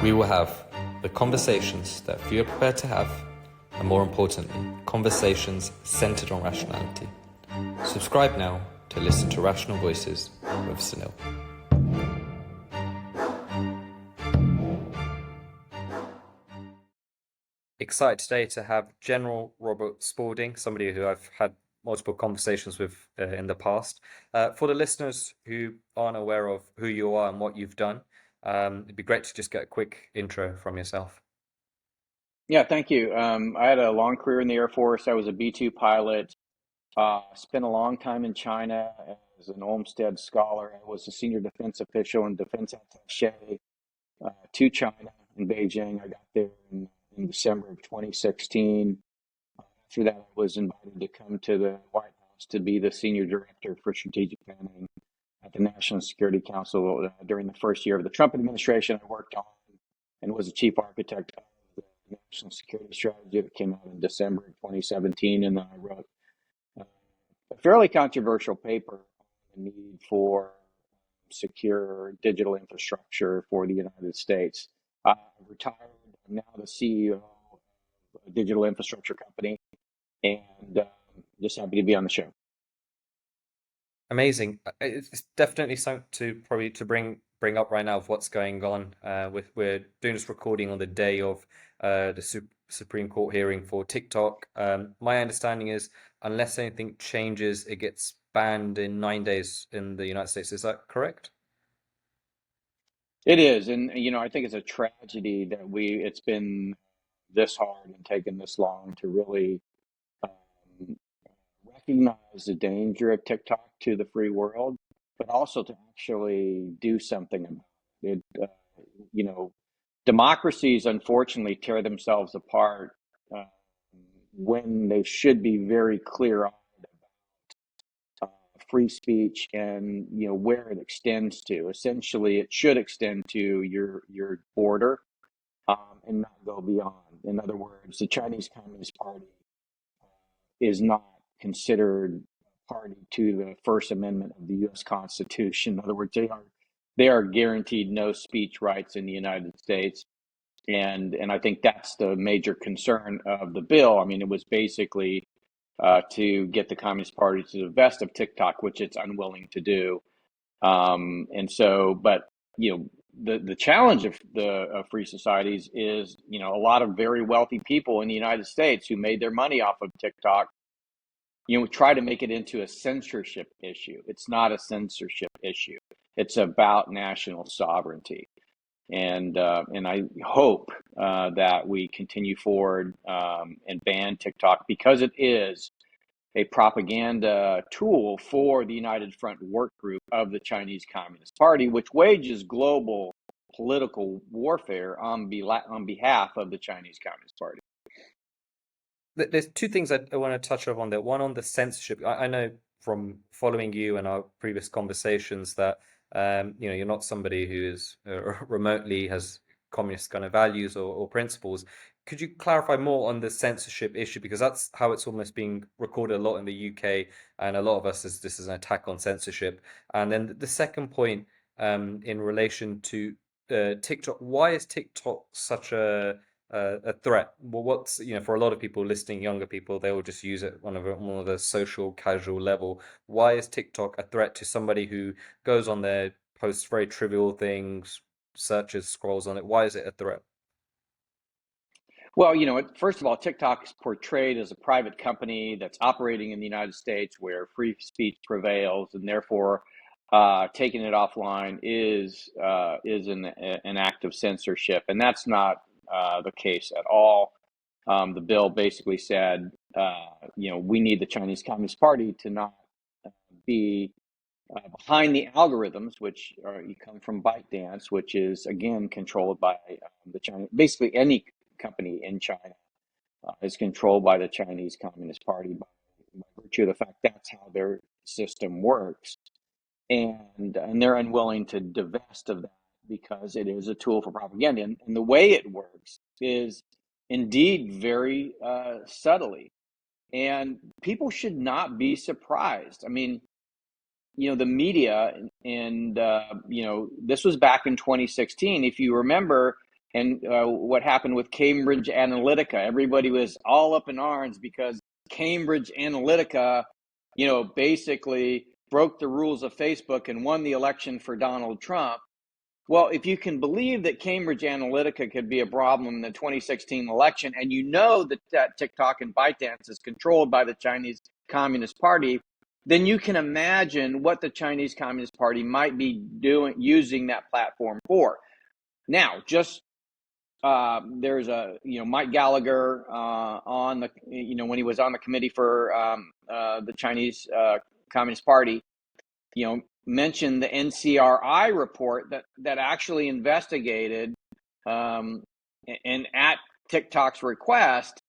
We will have the conversations that few are prepared to have, and more importantly, conversations centered on rationality. Subscribe now to listen to Rational Voices with Sunil. Excited today to have General Robert Spalding, somebody who I've had multiple conversations with in the past. For the listeners who aren't aware of who you are and what you've done, it'd be great to just get a quick intro from yourself. Yeah, thank you. I had a long career in the Air Force. I was a B-2 pilot. Spent a long time in China as an Olmsted scholar. I was a senior defense official and defense attaché to China in Beijing. I got there in December of 2016. After that, I was invited to come to the White House to be the senior director for strategic planning at the National Security Council. During the first year of the Trump administration, I worked on and was the chief architect of the National Security Strategy that came out in December of 2017. And then I wrote a fairly controversial paper on the need for secure digital infrastructure for the United States. I retired. I'm now the CEO of a digital infrastructure company, and just happy to be on the show. Amazing. It's definitely something to bring up right now of what's going on. We're doing this recording on the day of the Supreme Court hearing for TikTok. My understanding is unless anything changes, it gets banned in 9 days in the United States. Is that correct? It is, and I think it's a tragedy that it's been this hard and taken this long to really um, recognize the danger of TikTok to the free world, but also to actually do something about it. Democracies unfortunately tear themselves apart uh, when they should be very clear-eyed about free speech and where it extends to. Essentially, it should extend to your border and not go beyond. In other words, the Chinese Communist Party is not considered a party to the First Amendment of the U.S. Constitution. In other words, they are guaranteed no speech rights in the United States. And I think that's the major concern of the bill. I mean, it was basically to get the Communist Party to divest of TikTok, which it's unwilling to do. But the challenge of the free societies is, a lot of very wealthy people in the United States who made their money off of TikTok, try to make it into a censorship issue. It's not a censorship issue. It's about national sovereignty. And I hope that we continue forward and ban TikTok because it is a propaganda tool for the United Front work group of the Chinese Communist Party, which wages global political warfare on behalf of the Chinese Communist Party. There's two things I want to touch on there. One on the censorship. I know from following you and our previous conversations that you're not somebody who is remotely has communist kind of values or principles. Could you clarify more on the censorship issue? Because that's how it's almost being recorded a lot in the UK, and a lot of us is this is an attack on censorship. And then the second point in relation to TikTok, why is TikTok such a threat? Well, what's for a lot of people listening, younger people, they will just use it on of the social casual level. Why is TikTok a threat to somebody who goes on there, posts very trivial things, searches, scrolls on it? Why is it a threat? Well, first of all, TikTok is portrayed as a private company that's operating in the United States where free speech prevails, and therefore taking it offline is an act of censorship, and that's not the case at all. The bill basically said, we need the Chinese Communist Party to not be behind the algorithms, which you come from ByteDance, which is again controlled by the Chinese. Basically, any company in China is controlled by the Chinese Communist Party by virtue of the fact that's how their system works, and they're unwilling to divest of that because it is a tool for propaganda, and the way it works is indeed very subtly, and people should not be surprised. I mean, the media and this was back in 2016. If you remember, and what happened with Cambridge Analytica. Everybody was all up in arms because Cambridge Analytica, basically broke the rules of Facebook and won the election for Donald Trump. Well, if you can believe that Cambridge Analytica could be a problem in the 2016 election, and that TikTok and ByteDance is controlled by the Chinese Communist Party, then you can imagine what the Chinese Communist Party might be doing, using that platform for. Now, there's Mike Gallagher on the when he was on the committee for the Chinese Communist Party, mentioned the NCRI report that actually investigated and at TikTok's request,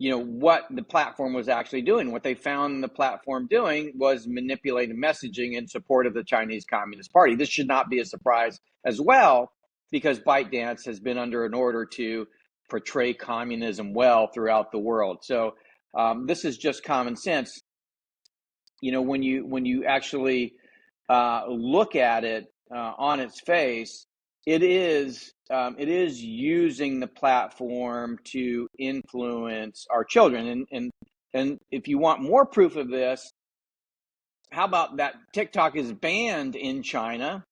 what the platform was actually doing. What they found the platform doing was manipulating messaging in support of the Chinese Communist Party. This should not be a surprise as well, because ByteDance has been under an order to portray communism well throughout the world. So this is just common sense. When you actually look at it on its face, it is using the platform to influence our children. And if you want more proof of this, how about that TikTok is banned in China,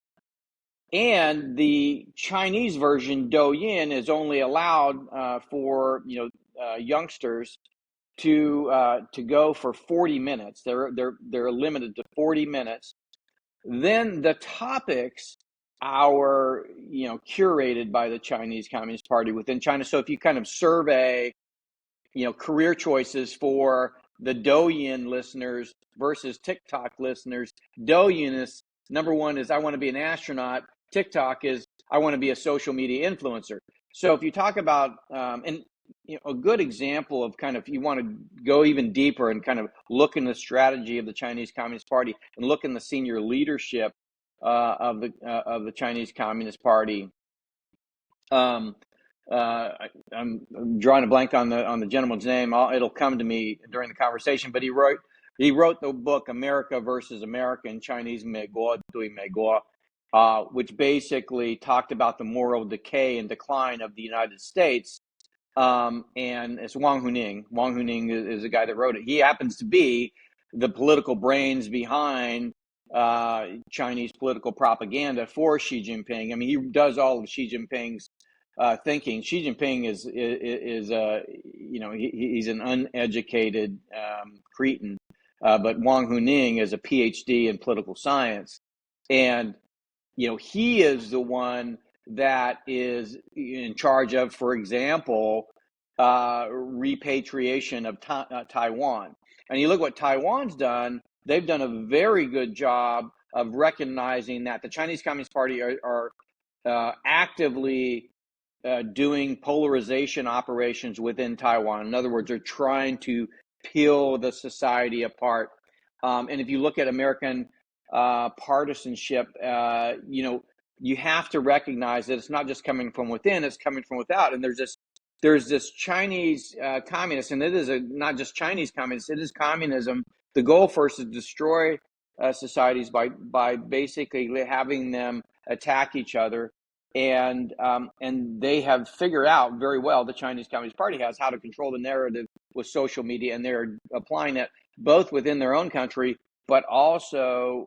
and the Chinese version Douyin is only allowed for youngsters to go for 40 minutes. They're limited to 40 minutes. Then the topics are curated by the Chinese Communist Party within China. So if you kind of survey career choices for the Douyin listeners versus TikTok listeners, Douyin is number one is I want to be an astronaut. TikTok is I want to be a social media influencer. So if you talk about a good example of kind of, you want to go even deeper and kind of look in the strategy of the Chinese Communist Party and look in the senior leadership of the Chinese Communist Party. I'm drawing a blank on the gentleman's name. It'll come to me during the conversation. But he wrote the book America versus America in Chinese, 美国对美国, which basically talked about the moral decay and decline of the United States. And it's Wang Huning. Wang Huning is the guy that wrote it. He happens to be the political brains behind Chinese political propaganda for Xi Jinping. I mean, he does all of Xi Jinping's thinking. Xi Jinping is he's an uneducated cretin, but Wang Huning is a PhD in political science, and he is the one that is in charge of, for example, repatriation of Taiwan. And you look what Taiwan's done, they've done a very good job of recognizing that the Chinese Communist Party are actively doing polarization operations within Taiwan. In other words, they're trying to peel the society apart. And if you look at American partisanship, you have to recognize that it's not just coming from within, it's coming from without. And there's this Chinese communist, and it is not just Chinese communist, it is communism. The goal first is to destroy societies by basically having them attack each other. And they have figured out very well, the Chinese Communist Party has, how to control the narrative with social media, and they're applying it both within their own country, but also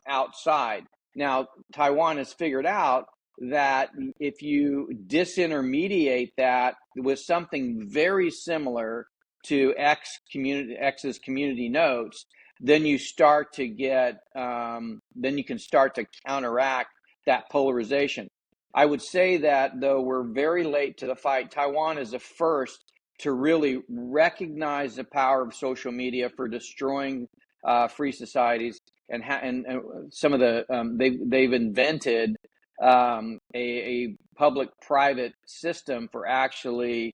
outside. Now, Taiwan has figured out that if you disintermediate that with something very similar to X's community notes, then you start to get, then you can start to counteract that polarization. I would say that, though we're very late to the fight, Taiwan is the first to really recognize the power of social media for destroying free societies, and some of the they've invented a public-private system for actually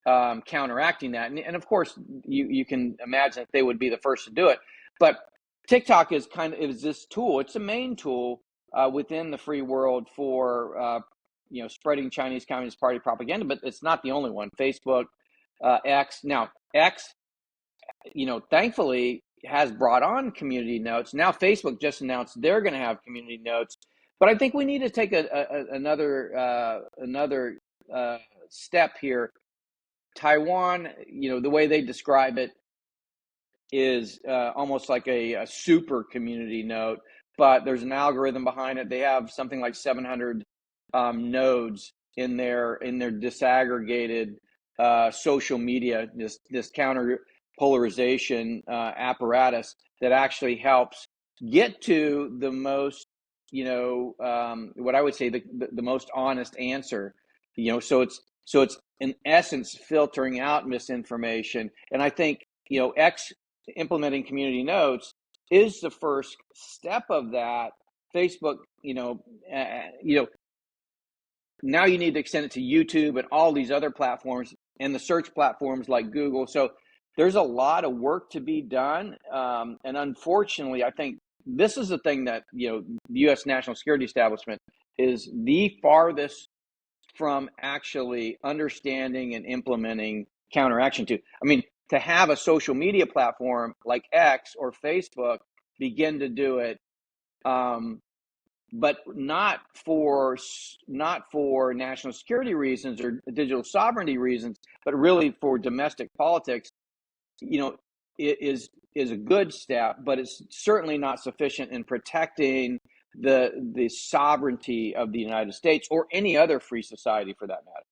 counteracting that. And of course, you can imagine that they would be the first to do it. But TikTok is this tool. It's a main tool within the free world for spreading Chinese Communist Party propaganda, but it's not the only one. Facebook, X. Now, X, thankfully has brought on community notes. Now Facebook just announced they're going to have community notes, but I think we need to take another step here. Taiwan, the way they describe it is almost like a super community node, but there's an algorithm behind it. They have something like 700 nodes in their disaggregated social media, this counter polarization apparatus that actually helps get to the most, what I would say the most honest answer. So it's in essence filtering out misinformation, and I think X implementing community nodes is the first step of that. Facebook, now you need to extend it to YouTube and all these other platforms and the search platforms like Google. So there's a lot of work to be done. And unfortunately, I think this is the thing that, the U.S. national security establishment is the farthest from actually understanding and implementing counteraction to. I mean, to have a social media platform like X or Facebook begin to do it, but not for national security reasons or digital sovereignty reasons, but really for domestic politics, it is a good step, but it's certainly not sufficient in protecting the sovereignty of the United States or any other free society for that matter.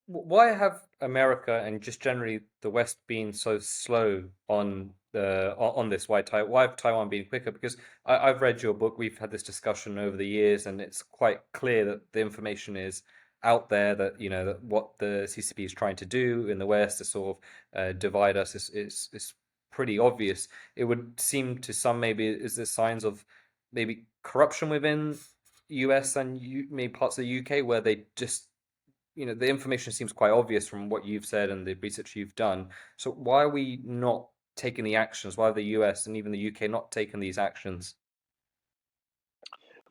Why have America and just generally the West been so slow on this? Why have Taiwan been quicker? Because I've read your book. We've had this discussion over the years, and it's quite clear that the information is out there that that what the CCP is trying to do in the West to sort of divide us is pretty obvious. It would seem to some maybe is there signs of maybe corruption within US and maybe parts of the UK where they just the information seems quite obvious from what you've said and the research you've done. So why are we not taking the actions? Why are the US and even the UK not taking these actions?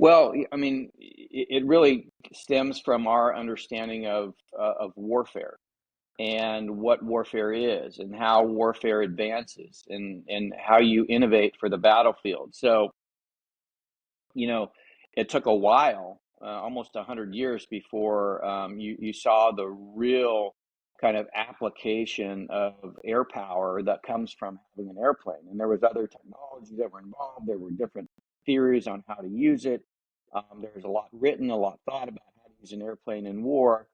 Well, I mean, it really stems from our understanding of warfare and what warfare is and how warfare advances and how you innovate for the battlefield. So, it took a while, almost 100 years before you saw the real kind of application of air power that comes from having an airplane. And there was other technologies that were involved. There were different theories on how to use it. There was a lot written, a lot thought about how to use an airplane in war.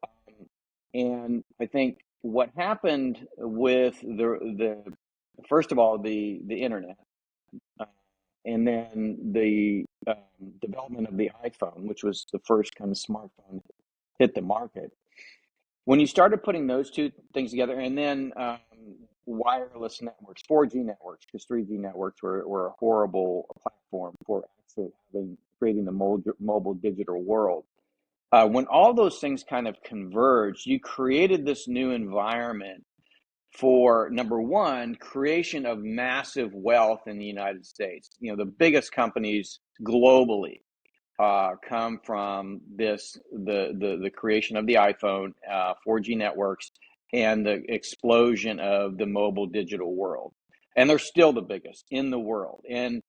Um, and I think what happened with the first of all the internet, uh, and then the development of the iPhone, which was the first kind of smartphone that hit the market. When you started putting those two things together, and then wireless networks, 4G networks, because 3G networks were a horrible platform for actually creating the mobile digital world. When all those things kind of converged, you created this new environment for, number one, creation of massive wealth in the United States. The biggest companies globally come from the creation of the iPhone, 4G networks, and the explosion of the mobile digital world. And they're still the biggest in the world, and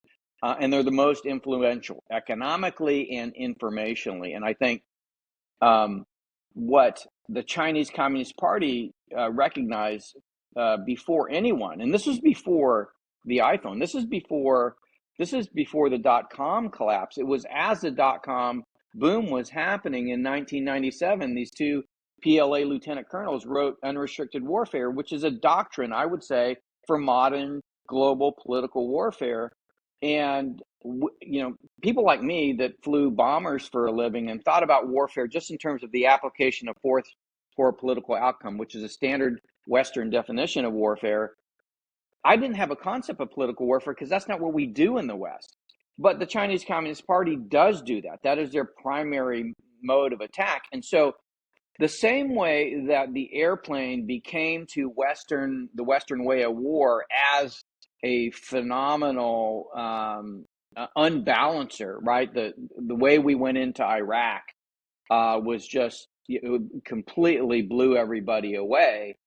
they're the most influential economically and informationally. And I think what the Chinese Communist Party recognized before anyone, and this was before the iPhone. This is before the dot-com collapse. It was as the dot-com boom was happening in 1997. These two PLA lieutenant colonels wrote Unrestricted Warfare, which is a doctrine, I would say, for modern global political warfare. And people like me that flew bombers for a living and thought about warfare just in terms of the application of force for a political outcome, which is a standard Western definition of warfare. I didn't have a concept of political warfare because that's not what we do in the West. But the Chinese Communist Party does do that. That is their primary mode of attack. And so the same way that the airplane became to the Western way of war as a phenomenal unbalancer, right? The way we went into Iraq was just it completely blew everybody away.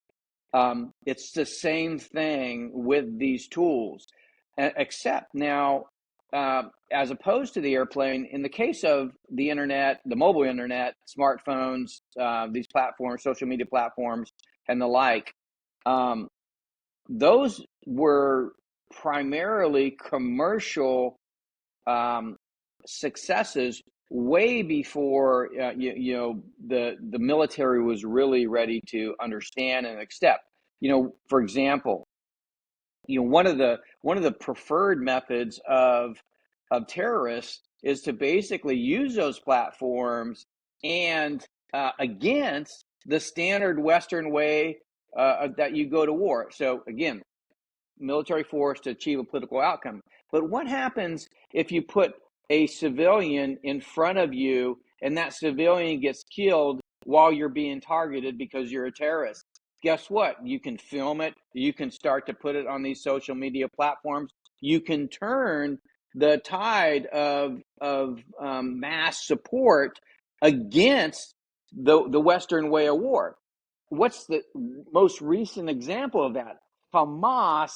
It's the same thing with these tools, except now as opposed to the airplane, in the case of the internet, the mobile internet, smartphones, these platforms, social media platforms, and the like, um, those were primarily commercial um, successes way before the military was really ready to understand and accept. For example, one of the preferred methods of terrorists is to basically use those platforms and against the standard Western way that you go to war. So again, military force to achieve a political outcome. But what happens if you put a civilian in front of you and that civilian gets killed while you're being targeted because you're a terrorist? Guess what? You can film it. You can start to put it on these social media platforms. You can turn the tide of mass support against the Western way of war. What's the most recent example of that? Hamas,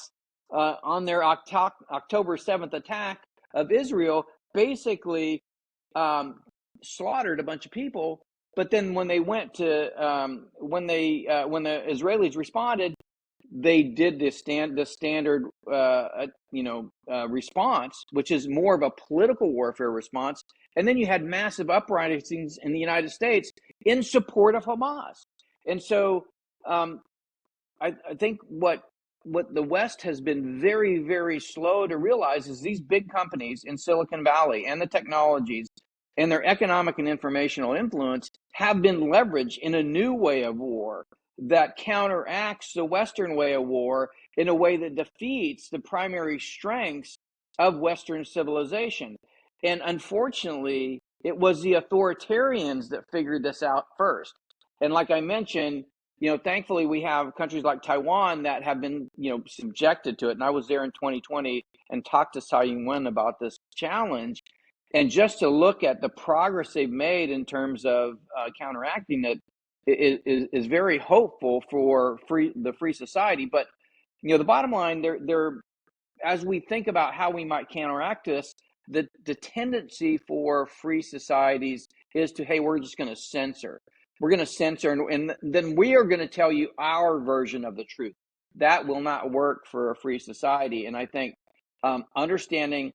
on their October 7th attack of Israel, basically slaughtered a bunch of people. But then when they went to when the Israelis responded, they did the standard response, which is more of a political warfare response. And then you had massive uprisings in the United States in support of Hamas. And so um, I think what the West has been very, very slow to realize is these big companies in Silicon Valley and the technologies and their economic and informational influence have been leveraged in a new way of war that counteracts the Western way of war in a way that defeats the primary strengths of Western civilization. And unfortunately, it was the authoritarians that figured this out first. And like I mentioned, thankfully we have countries like Taiwan that have been, subjected to it. And I was there in 2020 and talked to Tsai Ing-wen about this challenge. And just to look at the progress they've made in terms of counteracting it is very hopeful for the free society. But, the bottom line, they're as we think about how we might counteract this, the tendency for free societies is to, hey, we're just going to censor. We're going to censor, and then we are going to tell you our version of the truth. That will not work for a free society. And I think understanding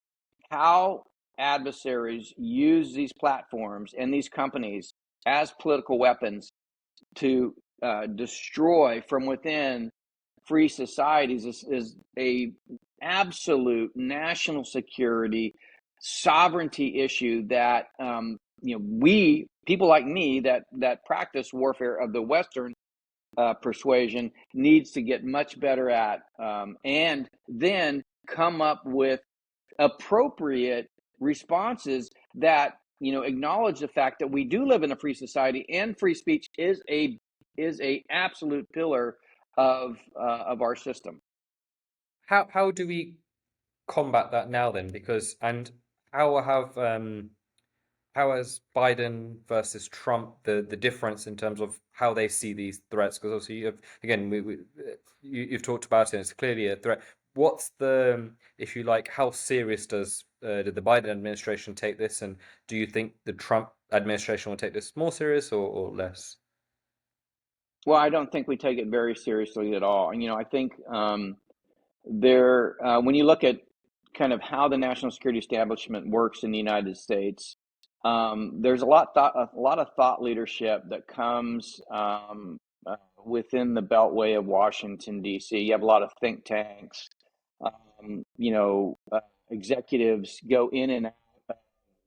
how adversaries use these platforms and these companies as political weapons to destroy from within free societies is a absolute national security sovereignty issue that we people like me that practice warfare of the Western persuasion needs to get much better at, and then come up with appropriate responses that acknowledge the fact that we do live in a free society and free speech is a absolute pillar of our system. How do we combat that now then? Because and how have how has Biden versus Trump the difference in terms of how they see these threats? Because obviously, again, you've talked about it. It's clearly a threat. What's the, if you like, how serious did the Biden administration take this, and do you think the Trump administration will take this more serious or less? Well, I don't think we take it very seriously at all. And I think there when you look at kind of how the national security establishment works in the United States, there's a lot of thought leadership that comes within the beltway of Washington D.C. You have a lot of think tanks. Executives go in and out of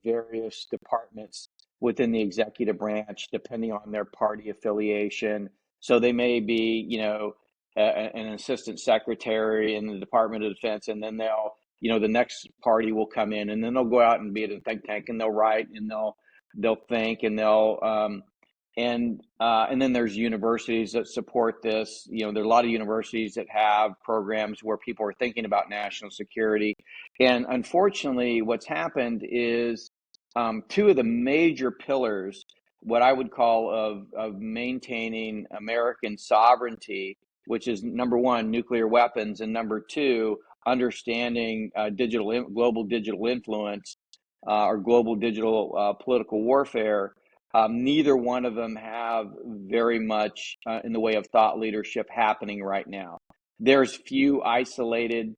various departments within the executive branch depending on their party affiliation. So they may be, an assistant secretary in the Department of Defense, and then the next party will come in, and then they'll go out and be at a think tank, and they'll write, and they'll think, and and then there's universities that support this. There are a lot of universities that have programs where people are thinking about national security, and unfortunately, what's happened is two of the major pillars, what I would call of maintaining American sovereignty, which is number one, nuclear weapons, and number two, understanding global digital influence or global digital political warfare. Neither one of them have very much in the way of thought leadership happening right now. There's few isolated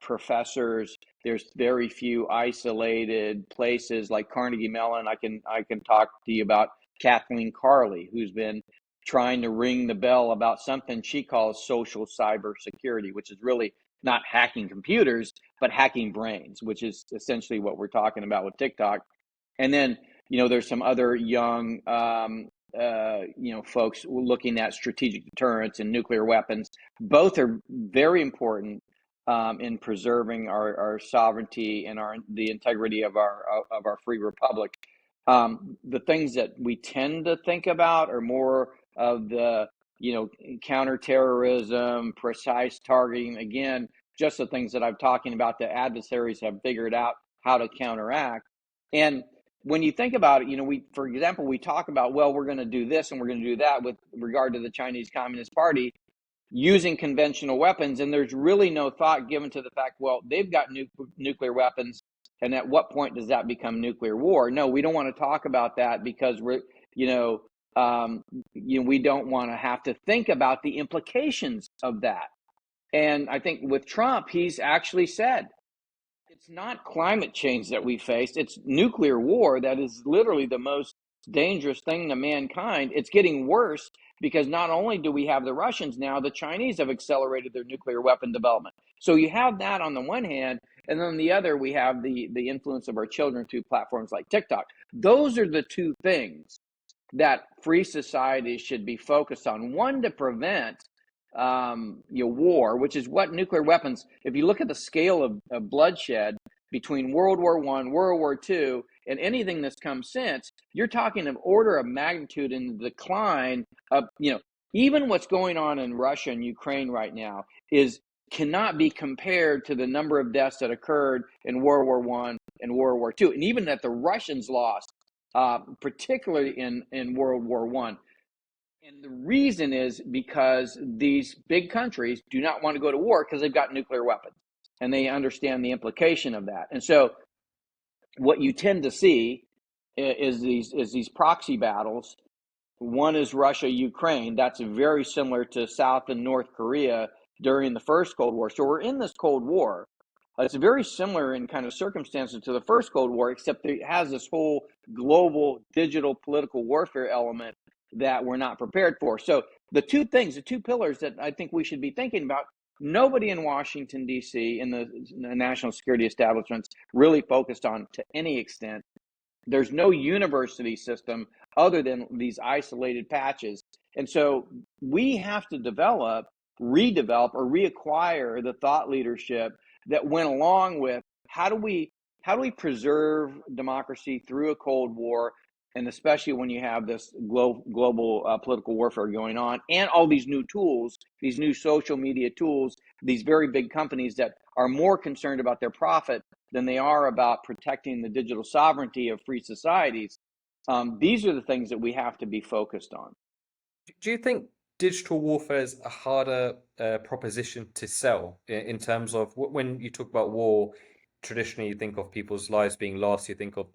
professors. There's very few isolated places like Carnegie Mellon. I can talk to you about Kathleen Carley, who's been trying to ring the bell about something she calls social cybersecurity, which is really not hacking computers, but hacking brains, which is essentially what we're talking about with TikTok. And then, there's some other young, folks looking at strategic deterrence and nuclear weapons. Both are very important in preserving our sovereignty and the integrity of our free republic. The things that we tend to think about are more of the counterterrorism, precise targeting. Again, just the things that I'm talking about, the adversaries have figured out how to counteract. And when you think about it, for example, we talk about, well, we're going to do this and we're going to do that with regard to the Chinese Communist Party using conventional weapons, and there's really no thought given to the fact, well, they've got nuclear weapons, and at what point does that become nuclear war? No, we don't want to talk about that because we don't want to have to think about the implications of that. And I think with Trump, he's actually said, it's not climate change that we faced, it's nuclear war that is literally the most dangerous thing to mankind. It's getting worse because not only do we have the Russians now, the Chinese have accelerated their nuclear weapon development. So you have that on the one hand, and then on the other, we have the influence of our children through platforms like TikTok. Those are the two things that free societies should be focused on. One, to prevent war, which is what nuclear weapons, if you look at the scale of bloodshed between World War I, World War II, and anything that's come since, you're talking of order of magnitude in the decline of, even what's going on in Russia and Ukraine right now cannot be compared to the number of deaths that occurred in World War I and World War II, and even that the Russians lost, particularly in World War I. And the reason is because these big countries do not want to go to war because they've got nuclear weapons and they understand the implication of that. And so what you tend to see is these proxy battles. One is Russia, Ukraine. That's very similar to South and North Korea during the first Cold War. So we're in this Cold War. It's very similar in kind of circumstances to the first Cold War, except it has this whole global digital political warfare element that we're not prepared for. So the two pillars that I think we should be thinking about, nobody in Washington, D.C., in the national security establishments really focused on to any extent. There's no university system other than these isolated patches. And so we have to redevelop, or reacquire the thought leadership that went along with how do we preserve democracy through a Cold War, and especially when you have this global political warfare going on, and all these new tools, these new social media tools, these very big companies that are more concerned about their profit than they are about protecting the digital sovereignty of free societies. These are the things that we have to be focused on. Do you think digital warfare is a harder proposition to sell in terms of when you talk about war? Traditionally, you think of people's lives being lost. You think of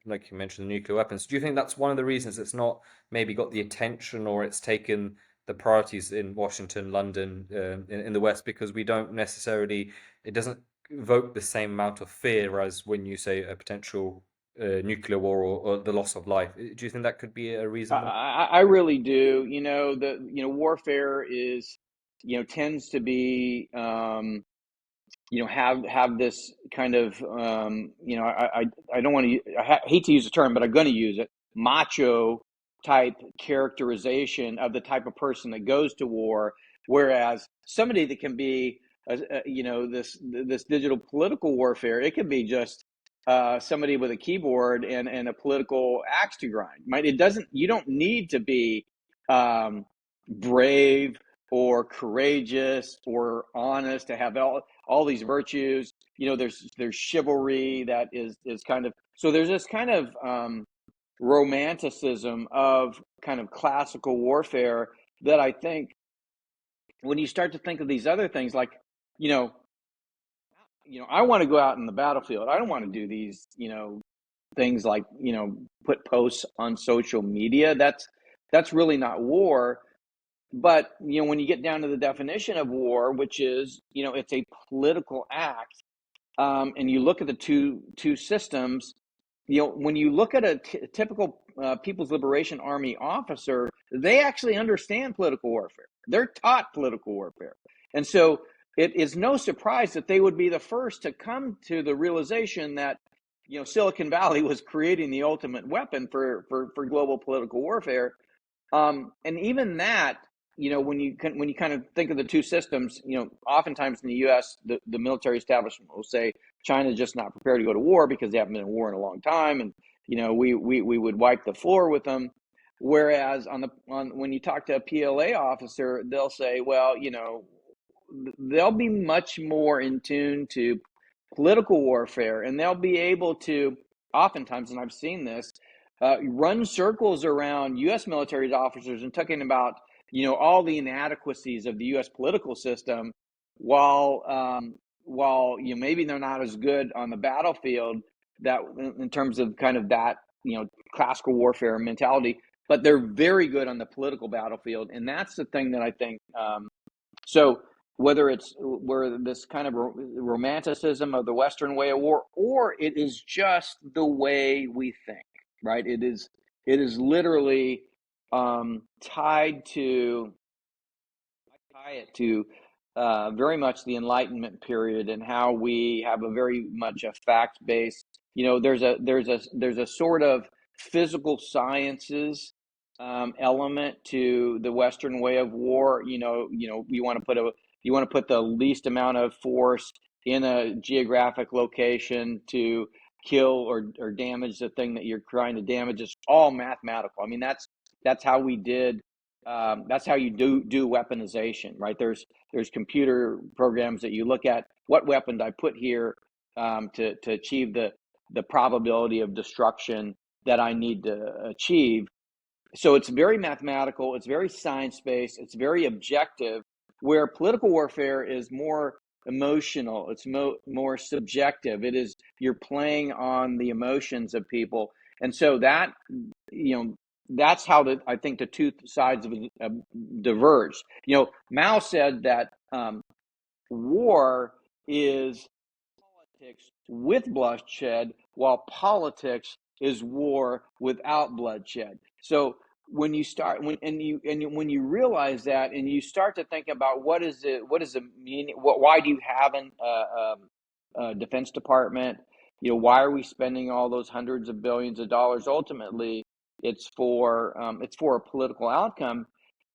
like you mentioned, the nuclear weapons. Do you think that's one of the reasons it's not maybe got the attention, or it's taken the priorities in Washington, London, in the West, because we don't necessarily, it doesn't evoke the same amount of fear as when you say a potential nuclear war, or the loss of life. Do you think that could be a reason why? I really do. Warfare is, tends to be, have this kind of, I don't want to, hate to use the term, but I'm going to use it, macho type characterization of the type of person that goes to war, whereas somebody that can be, this digital political warfare, it could be just somebody with a keyboard and a political axe to grind. Right? You don't need to be brave or courageous or honest to have all these virtues. There's chivalry that is kind of, so there's this kind of romanticism of kind of classical warfare that I think when you start to think of these other things, like, I want to go out in the battlefield. I don't want to do these, things like, put posts on social media. That's really not war. But, when you get down to the definition of war, which is, it's a political act, and you look at the two systems, when you look at a typical People's Liberation Army officer, they actually understand political warfare. They're taught political warfare, and so it is no surprise that they would be the first to come to the realization that Silicon Valley was creating the ultimate weapon for global political warfare. And even that, when you kind of think of the two systems, oftentimes in the U.S., the military establishment will say China's just not prepared to go to war because they haven't been in war in a long time, and we would wipe the floor with them. Whereas when you talk to a PLA officer, they'll say, well, they'll be much more in tune to political warfare, and they'll be able to, oftentimes, and I've seen this, run circles around U.S. military officers and talking about all the inadequacies of the U.S. political system, while maybe they're not as good on the battlefield, that in terms of kind of that classical warfare mentality, but they're very good on the political battlefield, and that's the thing that I think. So whether it's this kind of romanticism of the Western way of war, or it is just the way we think, right? It is literally tied to very much the Enlightenment period, and how we have a very much a fact based. There's a sort of physical sciences element to the Western way of war. You want to put the least amount of force in a geographic location to kill or damage the thing that you're trying to damage. It's all mathematical. I mean, that's how we did. That's how you do weaponization, right? There's computer programs that you look at. What weapon do I put here to achieve the probability of destruction that I need to achieve? So it's very mathematical, it's very science-based, it's very objective, where political warfare is more emotional, it's more subjective. You're playing on the emotions of people. And so that's how I think the two sides of diverge. Mao said that war is politics with bloodshed, while politics is war without bloodshed. So when you realize that, and you start to think about what does it mean? Why do you have a Defense Department? Why are we spending all those hundreds of billions of dollars? Ultimately, it's for a political outcome.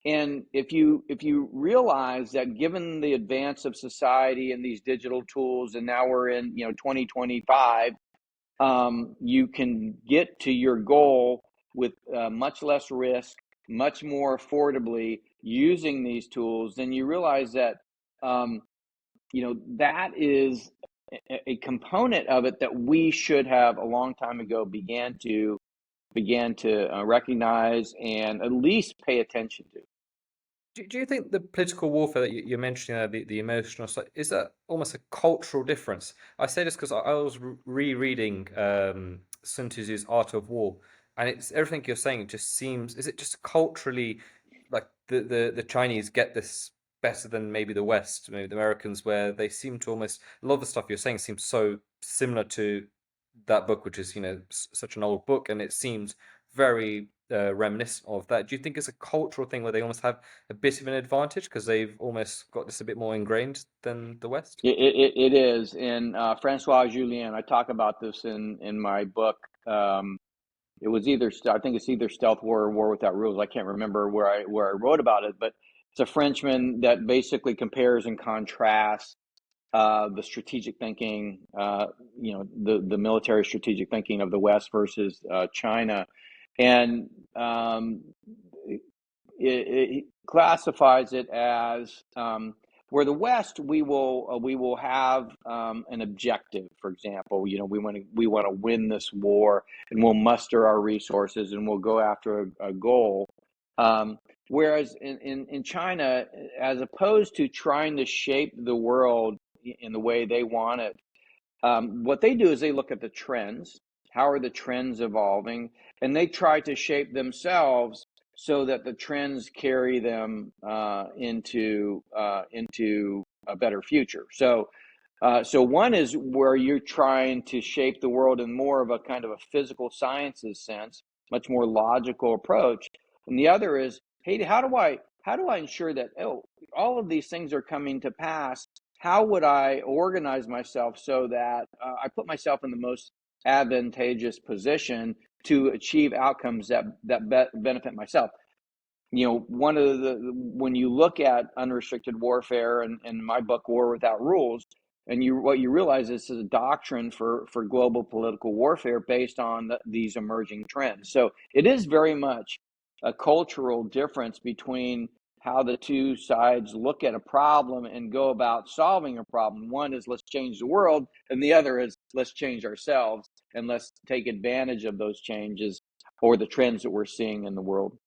And if you realize that, given the advance of society and these digital tools, and now we're in 2025, you can get to your goal with much less risk, much more affordably using these tools, then you realize that that is a component of it that we should have a long time ago began to recognize and at least pay attention to. Do you think the political warfare that you're mentioning, the emotional side, is that almost a cultural difference? I say this because I was rereading Sun Tzu's Art of War, and it's everything you're saying. It just seems, is it just culturally, like the Chinese get this better than maybe the West, maybe the Americans, where they seem to almost, a lot of the stuff you're saying seems so similar to that book, which is such an old book, and it seems very reminiscent of that. Do you think it's a cultural thing where they almost have a bit of an advantage because they've almost got this a bit more ingrained than the West? It is. And Francois Julien, I talk about this in my book. It was I think it's either Stealth War or War Without Rules. I can't remember where I wrote about it, but it's a Frenchman that basically compares and contrasts the strategic thinking, the military strategic thinking of the West versus China, and it classifies it as where the West we will have an objective. For example, we want to win this war, and we'll muster our resources and we'll go after a goal. Whereas in China, as opposed to trying to shape the world in the way they want it. What they do is they look at the trends. How are the trends evolving? And they try to shape themselves so that the trends carry them into a better future. So one is where you're trying to shape the world in more of a kind of a physical sciences sense, much more logical approach. And the other is, hey, how do I ensure that all of these things are coming to pass? How would I organize myself so that I put myself in the most advantageous position to achieve outcomes that benefit myself? One of when you look at unrestricted warfare and in my book, War Without Rules, and what you realize is this is a doctrine for global political warfare based on these emerging trends. So it is very much a cultural difference between how the two sides look at a problem and go about solving a problem. One is let's change the world, and the other is let's change ourselves and let's take advantage of those changes or the trends that we're seeing in the world.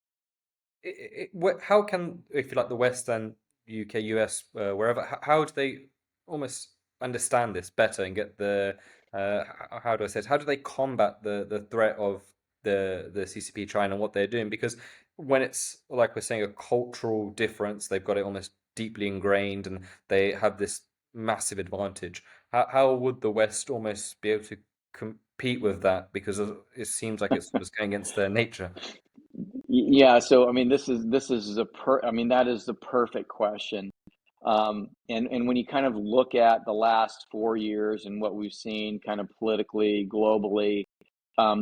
How can, if you like, the West and UK, US, wherever, how do they almost understand this better and get how do I say it? How do they combat the threat of the CCP China and what they're doing? Because when it's like we're saying a cultural difference, they've got it almost deeply ingrained and they have this massive advantage. How would the West almost be able to compete with that? Because it seems like it's almost going against their nature. Yeah, so I mean, I mean, that is the perfect question. And when you kind of look at the last 4 years and what we've seen kind of politically, globally,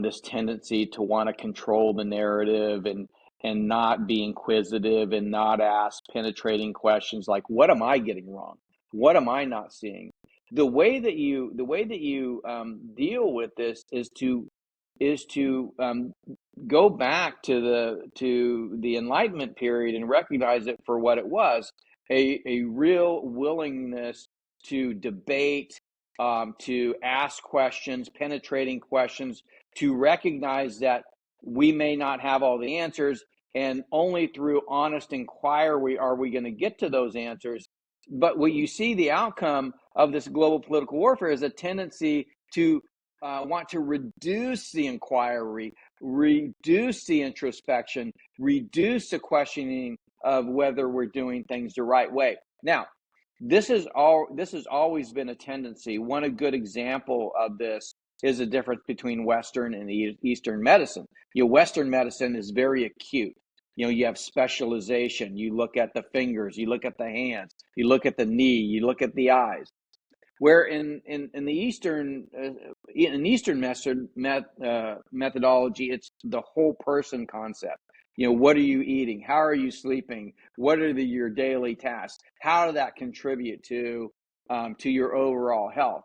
this tendency to want to control the narrative and not be inquisitive and not ask penetrating questions like, what am I getting wrong? What am I not seeing? The way that you deal with this is to go back to the Enlightenment period and recognize it for what it was, a real willingness to debate, to ask questions, penetrating questions, to recognize that we may not have all the answers, and only through honest inquiry are we going to get to those answers. But what you see, the outcome of this global political warfare is a tendency to want to reduce the inquiry, reduce the introspection, reduce the questioning of whether we're doing things the right way. Now, this has always been a tendency. One a good example of this is the difference between Western and Eastern medicine. Western medicine is very acute. You have specialization. You look at the fingers, you look at the hands, you look at the knee, you look at the eyes. Where in the Eastern methodology, it's the whole person concept. What are you eating? How are you sleeping? What are your daily tasks? How does that contribute to your overall health?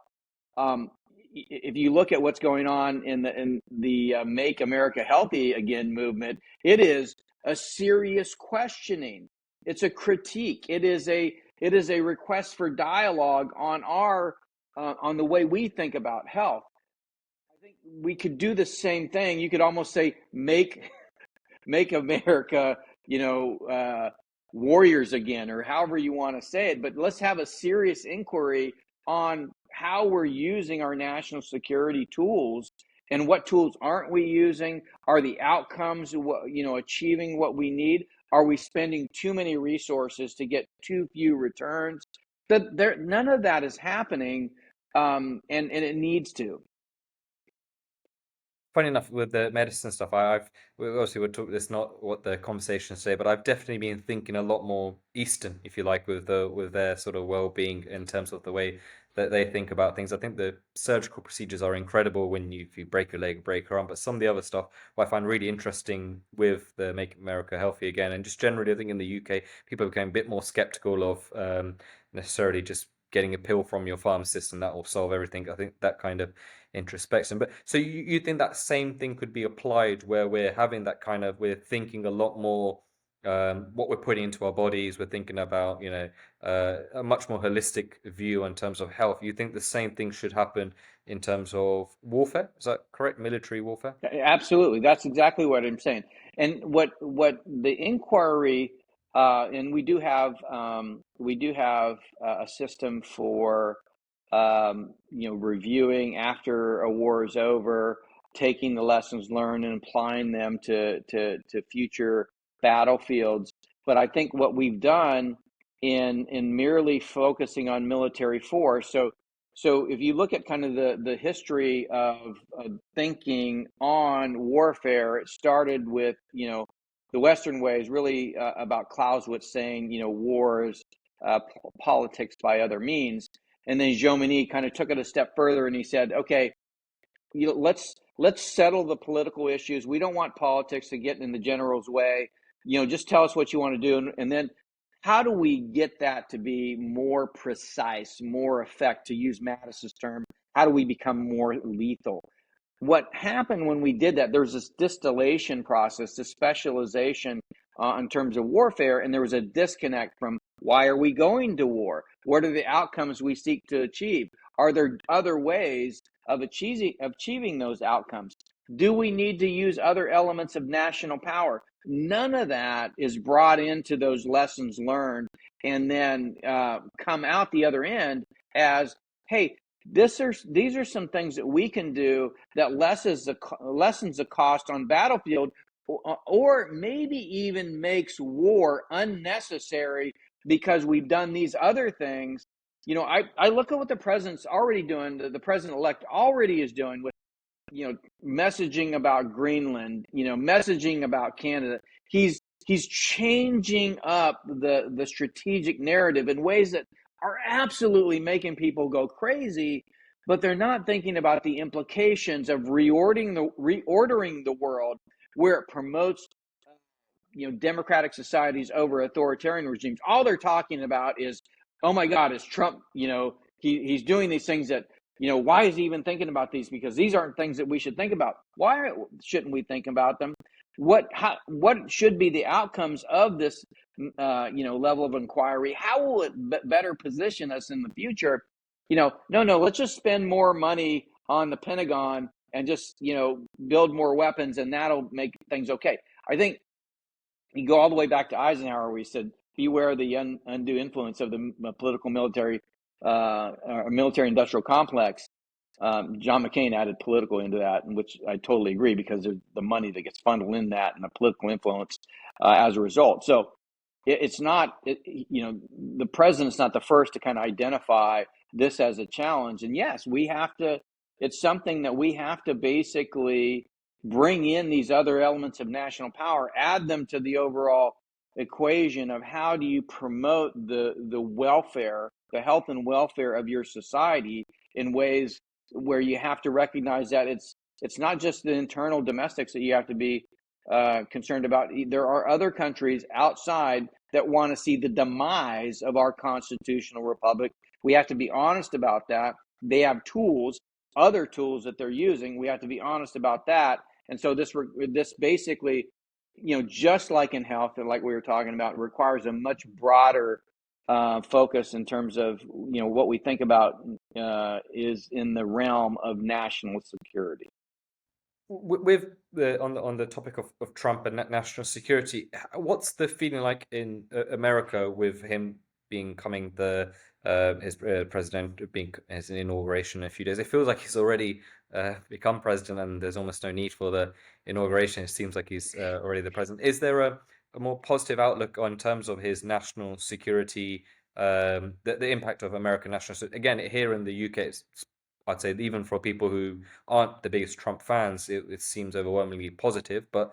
If you look at what's going on in the Make America Healthy Again movement, it is a serious questioning. It's a critique. It is a request for dialogue on the way we think about health. I think we could do the same thing. You could almost say make America, warriors again, or however you want to say it. But let's have a serious inquiry on how we're using our national security tools and what tools aren't we using? Are the outcomes, achieving what we need? Are we spending too many resources to get too few returns? None of that is happening, and it needs to. Funny enough, with the medicine stuff, obviously we'll talk. This not what the conversation say, but I've definitely been thinking a lot more Eastern, if you like, with their sort of well-being in terms of the way that they think about things. I think the surgical procedures are incredible when if you break your leg, break your arm, but some of the other stuff what I find really interesting with the Make America Healthy Again, and just generally, I think in the UK, people became a bit more skeptical of necessarily just getting a pill from your pharmacist and that will solve everything. I think that kind of introspection. But so you think that same thing could be applied where we're having that kind of we're thinking a lot more what we're putting into our bodies. We're thinking about a much more holistic view in terms of health. You think the same thing should happen in terms of warfare? Is that correct? Military warfare? Absolutely, that's exactly what I'm saying. And what the inquiry, and we do have a system for reviewing after a war is over, taking the lessons learned and applying them to future battlefields. But I think what we've done in merely focusing on military force, so if you look at kind of the history of thinking on warfare, it started with the Western way is really about Clausewitz saying war is politics by other means, and then Jomini kind of took it a step further and he said, okay, let's settle the political issues. We don't want politics to get in the general's way. Just tell us what you want to do, and then how do we get that to be more precise, more effect, to use Mattis's term? How do we become more lethal? What happened when we did that, there was this distillation process, this specialization in terms of warfare, and there was a disconnect from why are we going to war? What are the outcomes we seek to achieve? Are there other ways of achieving those outcomes? Do we need to use other elements of national power? None of that is brought into those lessons learned and then come out the other end as, hey, these are some things that we can do that lessens the cost on battlefield, or maybe even makes war unnecessary because we've done these other things. I look at what the president's already doing, the president-elect already is doing with messaging about Greenland, messaging about Canada. He's changing up the strategic narrative in ways that are absolutely making people go crazy, but they're not thinking about the implications of reordering the world where it promotes democratic societies over authoritarian regimes. All they're talking about is, oh my God, is Trump, he's doing these things that, why is he even thinking about these? Because these aren't things that we should think about. Why shouldn't we think about them? What should be the outcomes of this, level of inquiry? How will it better position us in the future? No, let's just spend more money on the Pentagon and just, build more weapons and that'll make things okay. I think you go all the way back to Eisenhower, where he said, beware the undue influence of the political military industrial complex. John McCain added political into that, which I totally agree, because there's the money that gets funneled in that and the political influence as a result. So it's not, the president's not the first to kind of identify this as a challenge. And yes, it's something that we have to basically bring in these other elements of national power, add them to the overall equation of how do you promote the welfare, the health and welfare of your society in ways where you have to recognize that it's not just the internal domestics that you have to be concerned about. There are other countries outside that want to see the demise of our constitutional republic. We have to be honest about that. They have other tools that they're using. We have to be honest about that. And so this basically, just like in health, and like we were talking about, requires a much broader focus in terms of what we think about is in the realm of national security. With on the topic of Trump and national security, what's the feeling like in America with him becoming his president, being his inauguration in a few days? It feels like he's already become president, and there's almost no need for the inauguration. It seems like he's already the president. Is there a more positive outlook on terms of his national security, the impact of American national? Again, here in the UK, I'd say even for people who aren't the biggest Trump fans, it seems overwhelmingly positive. But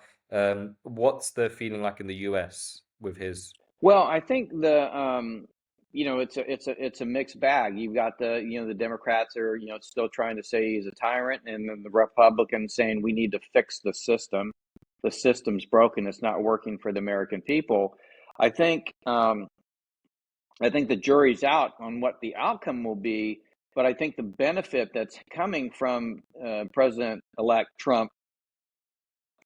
what's the feeling like in the US with his? Well, I think it's a mixed bag. You've got the Democrats are still trying to say he's a tyrant, and then the Republicans saying we need to fix the system. The system's broken. It's not working for the American people. I think the jury's out on what the outcome will be, but I think the benefit that's coming from President-elect Trump,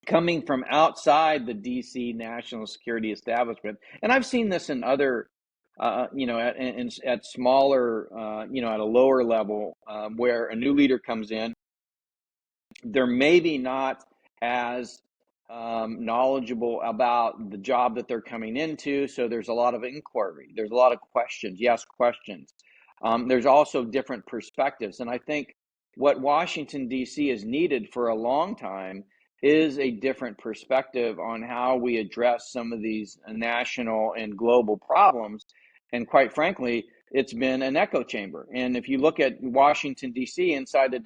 coming from outside the DC national security establishment, and I've seen this in other, at smaller, at a lower level, where a new leader comes in, they're maybe not as knowledgeable about the job that they're coming into, so there's a lot of inquiry, there's a lot of questions. You ask questions. There's also different perspectives. And I think what Washington, D.C. has needed for a long time is a different perspective on how we address some of these national and global problems. And quite frankly, it's been an echo chamber. And if you look at Washington, D.C., inside the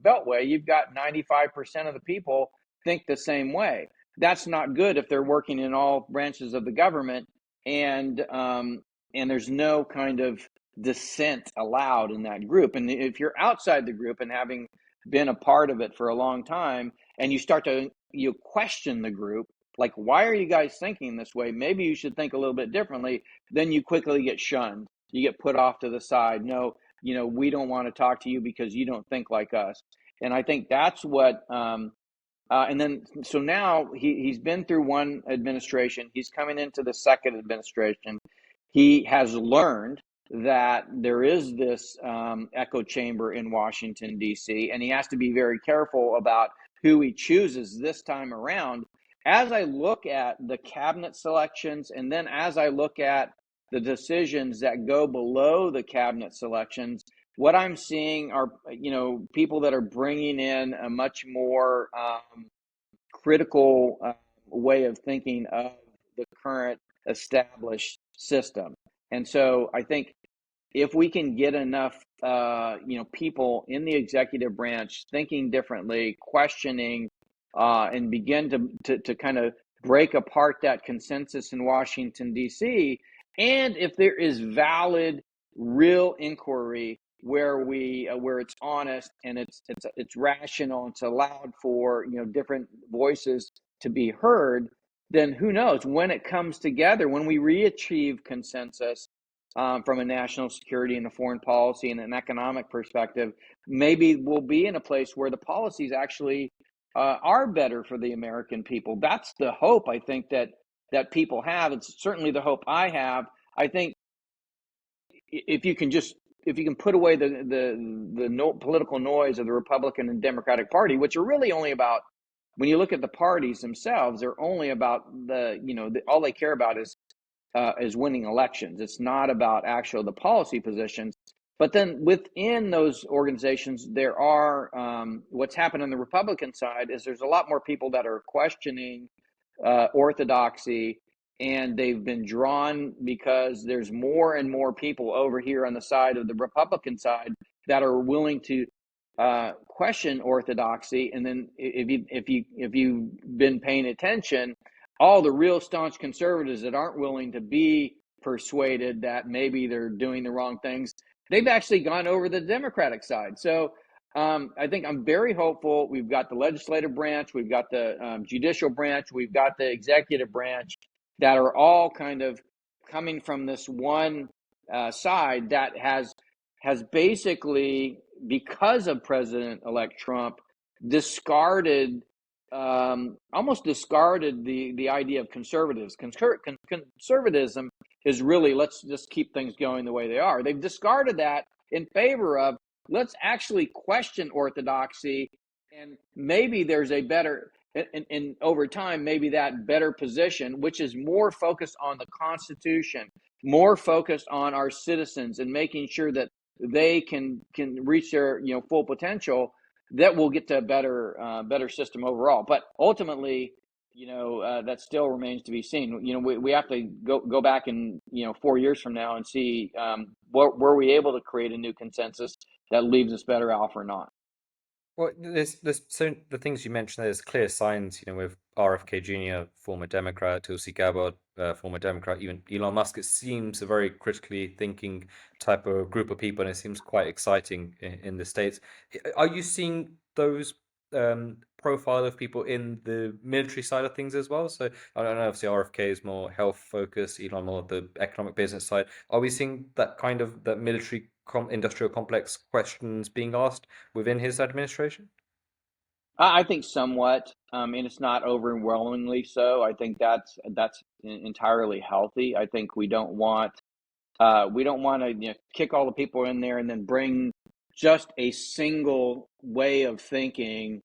Beltway, you've got 95% of the people think the same way. That's not good if they're working in all branches of the government, and there's no kind of dissent allowed in that group. And if you're outside the group and having been a part of it for a long time, and you start to question the group, like, why are you guys thinking this way? Maybe you should think a little bit differently. Then you quickly get shunned. You get put off to the side. No, we don't want to talk to you because you don't think like us. And I think that's what and then, so now he's been through one administration. He's coming into the second administration. He has learned that there is this echo chamber in Washington, D.C., and he has to be very careful about who he chooses this time around. As I look at the cabinet selections, and then as I look at the decisions that go below the cabinet selections, what I'm seeing are, people that are bringing in a much more critical way of thinking of the current established system. And so I think if we can get enough, people in the executive branch thinking differently, questioning, and begin to kind of break apart that consensus in Washington, D.C., and if there is valid, real inquiry where it's honest and it's rational, it's allowed for different voices to be heard, then who knows, when it comes together, when we re-achieve consensus from a national security and a foreign policy and an economic perspective, maybe we'll be in a place where the policies actually are better for the American people. That's the hope, I think, that people have. It's certainly the hope I have. I think if you can put away the political noise of the Republican and Democratic Party, which are really only about, when you look at the parties themselves, they're only about all they care about is winning elections. It's not about the policy positions. But then within those organizations, there are what's happened on the Republican side is there's a lot more people that are questioning orthodoxy, and they've been drawn because there's more and more people over here on the side of the Republican side that are willing to question orthodoxy. And then if you've been paying attention, all the real staunch conservatives that aren't willing to be persuaded that maybe they're doing the wrong things, they've actually gone over the Democratic side. So I think I'm very hopeful. We've got the legislative branch, we've got the judicial branch, we've got the executive branch that are all kind of coming from this one side that has basically, because of President-elect Trump, almost discarded the idea of conservatives. Conservatism is really, let's just keep things going the way they are. They've discarded that in favor of, let's actually question orthodoxy, and maybe there's a better, and over time, maybe that better position, which is more focused on the Constitution, more focused on our citizens and making sure that they can reach their full potential, that will get to a better system overall. But ultimately, that still remains to be seen. We have to go back in 4 years from now and see were we able to create a new consensus that leaves us better off or not. Well, there's so the things you mentioned, there's clear signs, with RFK Jr., former Democrat, Tulsi Gabbard, former Democrat, even Elon Musk. It seems a very critically thinking type of group of people, and it seems quite exciting in the States. Are you seeing those profile of people in the military side of things as well? So I don't know, obviously RFK is more health focused, Elon more the economic business side. Are we seeing that military industrial complex questions being asked within his administration? I think somewhat, and it's not overwhelmingly so. I think that's entirely healthy. I think we don't want to kick all the people in there and then bring just a single way of thinking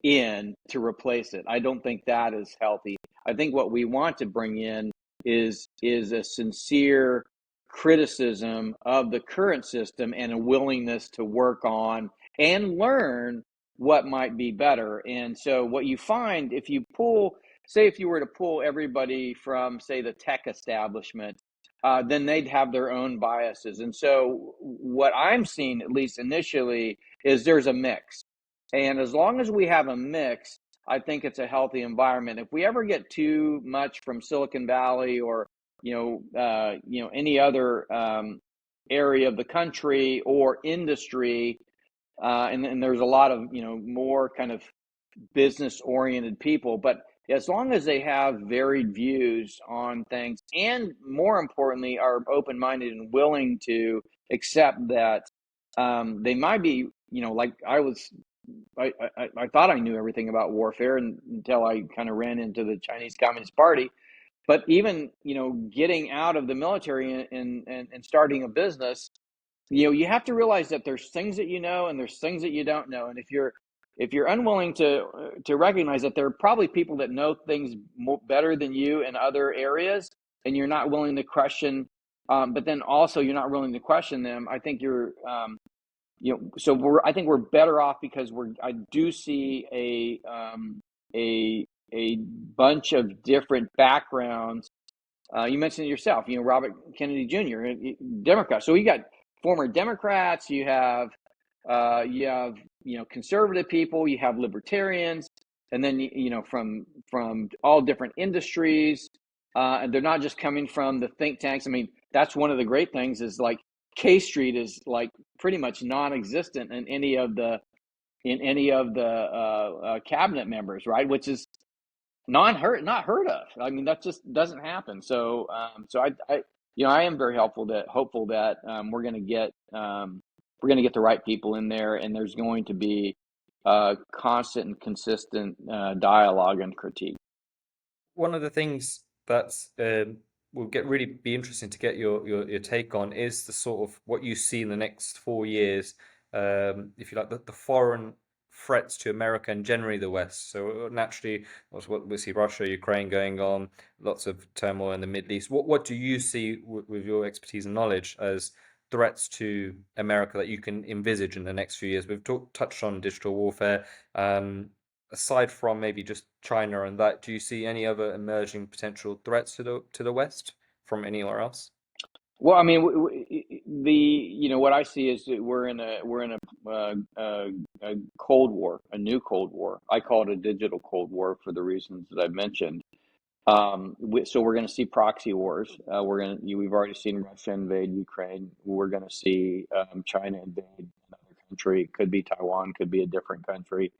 in to replace it. I don't think that is healthy. I think what we want to bring in is a sincere criticism of the current system and a willingness to work on and learn what might be better. And so what you find if you pull, say, if you were to pull everybody from, say, the tech establishment, then they'd have their own biases. And so what I'm seeing, at least initially, is there's a mix. And as long as we have a mix, I think it's a healthy environment. If we ever get too much from Silicon Valley or any other area of the country or industry, and there's a lot of more kind of business oriented people, but as long as they have varied views on things, and more importantly, are open minded and willing to accept that they might be, like I thought I knew everything about warfare until I kind of ran into the Chinese Communist Party. But even getting out of the military and starting a business, you have to realize that there's things that you know and there's things that you don't know. And if you're unwilling to recognize that there are probably people that know things better than you in other areas, and you're not willing to question, but then also you're not willing to question them, I think you're so I think we're better off because I do see a bunch of different backgrounds. You mentioned it yourself, Robert Kennedy Jr., Democrat. So you got former Democrats, you have conservative people, you have libertarians, and then from all different industries, and they're not just coming from the think tanks. I mean, that's one of the great things is like K Street is like pretty much non-existent in any of the cabinet members, right? Which is not heard of. I mean, that just doesn't happen. So I am very hopeful that we're going to get the right people in there, and there's going to be constant and consistent dialogue and critique. One of the things that's will get really be interesting to get your take on is the sort of what you see in the next 4 years, if you like, the foreign threats to America and generally the West. So naturally, what we see Russia, Ukraine going on, lots of turmoil in the Middle East. What do you see with your expertise and knowledge as threats to America that you can envisage in the next few years? We've touched on digital warfare. Aside from maybe just China and that, do you see any other emerging potential threats to the West from anywhere else? Well, I mean, what I see is that we're in a Cold War, a new Cold War. I call it a digital Cold War for the reasons that I've mentioned. So we're going to see proxy wars. We've already seen Russia invade Ukraine. We're going to see China invade another country. It could be Taiwan, could be a different country.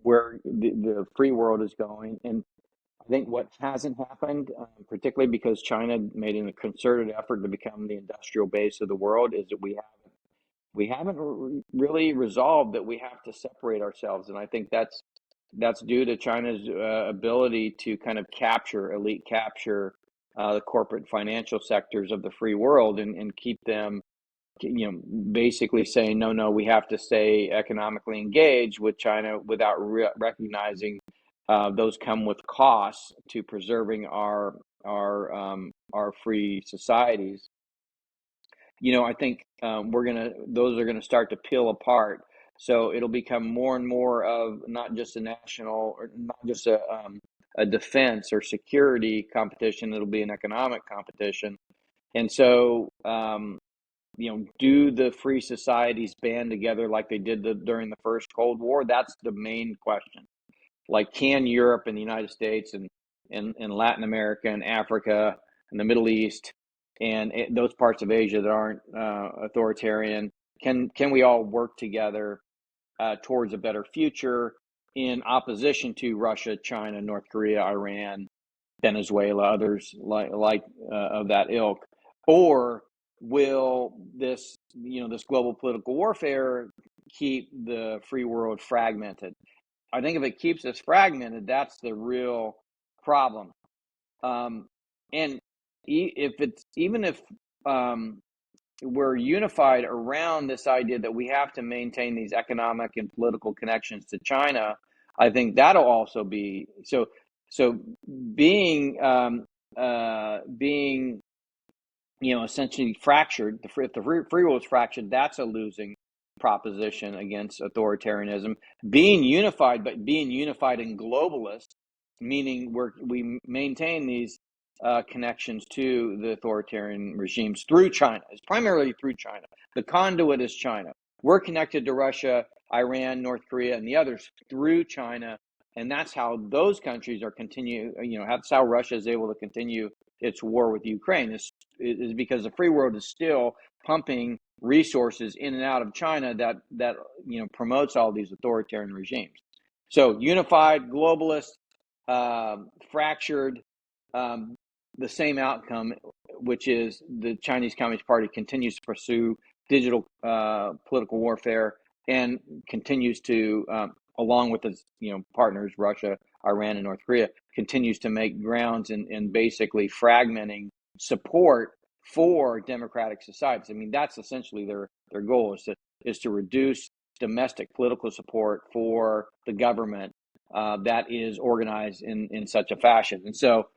Where the free world is going, and I think what hasn't happened, particularly because China made a concerted effort to become the industrial base of the world, is that we haven't really resolved that we have to separate ourselves, and I think that's due to China's ability to kind of elite capture the corporate financial sectors of the free world and keep them, basically saying, no, we have to stay economically engaged with China without recognizing those come with costs to preserving our free societies. I think those are gonna start to peel apart. So it'll become more and more of not just a national or not just a defense or security competition. It'll be an economic competition. And so, do the free societies band together like they did during the first Cold War? That's the main question. Like, can Europe and the United States and Latin America and Africa and the Middle East and those parts of Asia that aren't authoritarian, can we all work together towards a better future in opposition to Russia, China, North Korea, Iran, Venezuela, others like of that ilk? Or will this global political warfare keep the free world fragmented? I think if it keeps us fragmented, that's the real problem. And even if we're unified around this idea that we have to maintain these economic and political connections to China, I think that'll also be so. So being essentially fractured. If the free world is fractured, that's a losing proposition against authoritarianism. Being unified, but being unified in globalist, meaning we maintain these connections to the authoritarian regimes through China. It's primarily through China. The conduit is China. We're connected to Russia, Iran, North Korea, and the others through China, and that's how those countries are continue. That's how Russia is able to continue its war with Ukraine. Is because the free world is still pumping resources in and out of China that promotes all these authoritarian regimes. So unified, globalist, fractured, the same outcome, which is the Chinese Communist Party continues to pursue digital political warfare and continues to, along with its partners, Russia, Iran, and North Korea, continues to make grounds in basically fragmenting support for democratic societies. I mean, that's essentially their goal is to reduce domestic political support for the government that is organized in such a fashion. And so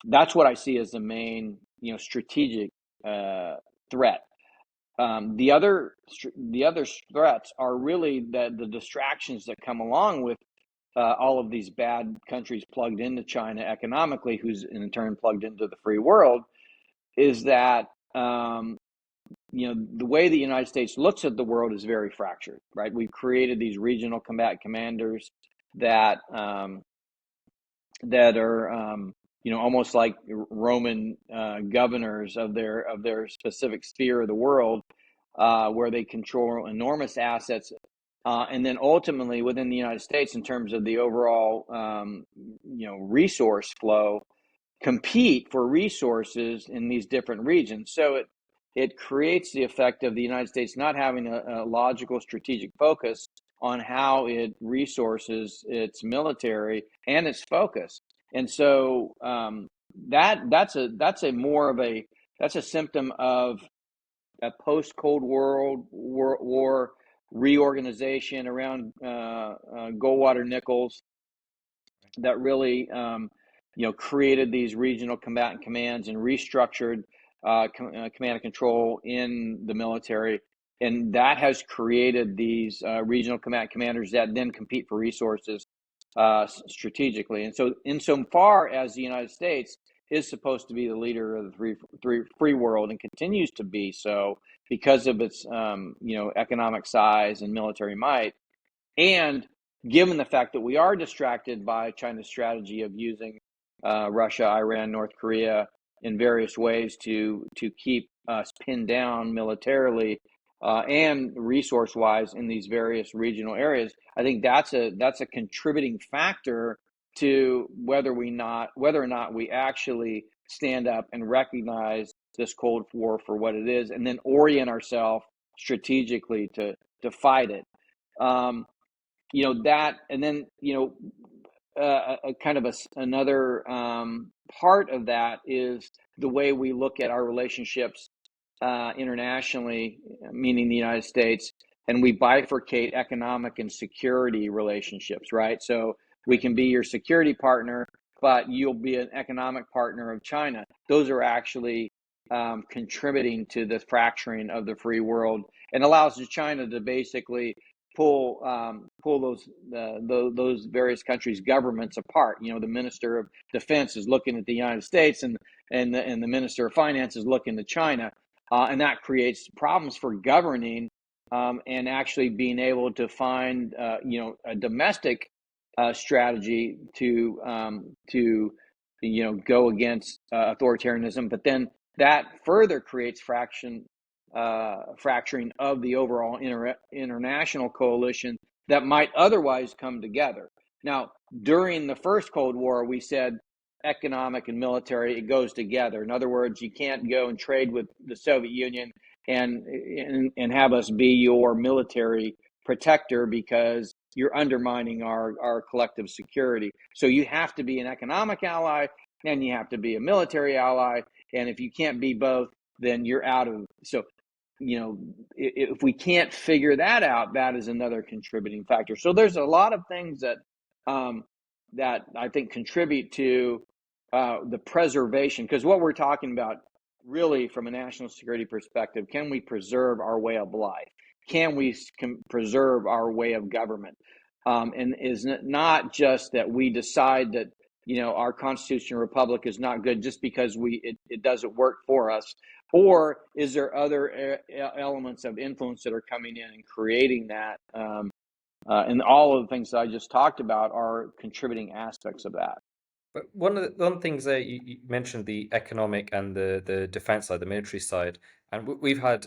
that's what I see as the main strategic threat. The other threats are really the distractions that come along with all of these bad countries plugged into China economically, who's in turn plugged into the free world, is that the way the United States looks at the world is very fractured, right? We've created these regional combat commanders that are almost like Roman governors of their specific sphere of the world, where they control enormous assets, and then ultimately within the United States, in terms of the overall resource flow, compete for resources in these different regions. So it creates the effect of the United States not having a logical strategic focus on how it resources its military and its focus. And so that's a symptom of a post Cold War reorganization around Goldwater Nichols that really created these regional combatant commands and restructured command and control in the military, and that has created these regional combatant commanders that then compete for resources strategically. And so, insofar as the United States is supposed to be the leader of the free world and continues to be so because of its economic size and military might, and given the fact that we are distracted by China's strategy of using Russia, Iran, North Korea in various ways to keep us pinned down militarily and resource-wise in these various regional areas, I think that's a contributing factor to whether or not we actually stand up and recognize this Cold War for what it is, and then orient ourselves strategically to fight it. That, and then another part of that is the way we look at our relationships internationally, meaning the United States, and we bifurcate economic and security relationships, right? So we can be your security partner, but you'll be an economic partner of China. Those are actually contributing to the fracturing of the free world, and allows China to basically pull those various countries' governments apart. The Minister of Defense is looking at the United States, and the Minister of Finance is looking to China, and that creates problems for governing and actually being able to find a domestic strategy to go against authoritarianism. But then that further creates fracturing of the overall international coalition that might otherwise come together. Now, during the first Cold War, we said economic and military, it goes together. In other words, you can't go and trade with the Soviet Union and have us be your military protector, because you're undermining our collective security. So you have to be an economic ally and you have to be a military ally. And if you can't be both, then you're out of. So if we can't figure that out, that is another contributing factor. So there's a lot of things that I think contribute to the preservation, because what we're talking about really, from a national security perspective, can we preserve our way of life? Can we preserve our way of government? And is it not just that we decide that our constitutional republic is not good just because it doesn't work for us, or is there other elements of influence that are coming in and creating that? And all of the things that I just talked about are contributing aspects of that. But one of the things that you mentioned the economic and the defense side, the military side, and we've had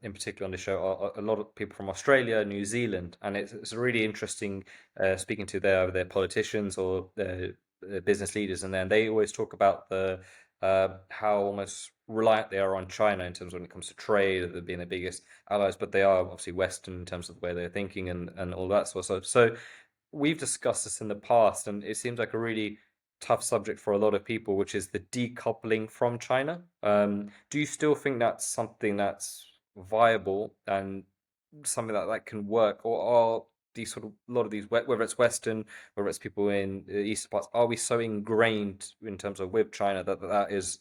in particular on the show a lot of people from Australia, New Zealand, and it's really interesting speaking to their politicians or their business leaders, and then they always talk about the how almost reliant they are on China in terms of when it comes to trade, they're being the biggest allies, but they are obviously Western in terms of the way they're thinking and all that sort of stuff. So we've discussed this in the past, and it seems like a really tough subject for a lot of people, which is the decoupling from China. Do you still think that's something that's viable and something that can work, or are these sort of a lot of these, whether it's Western, whether it's people in the Eastern parts, are we so ingrained in terms of with China that is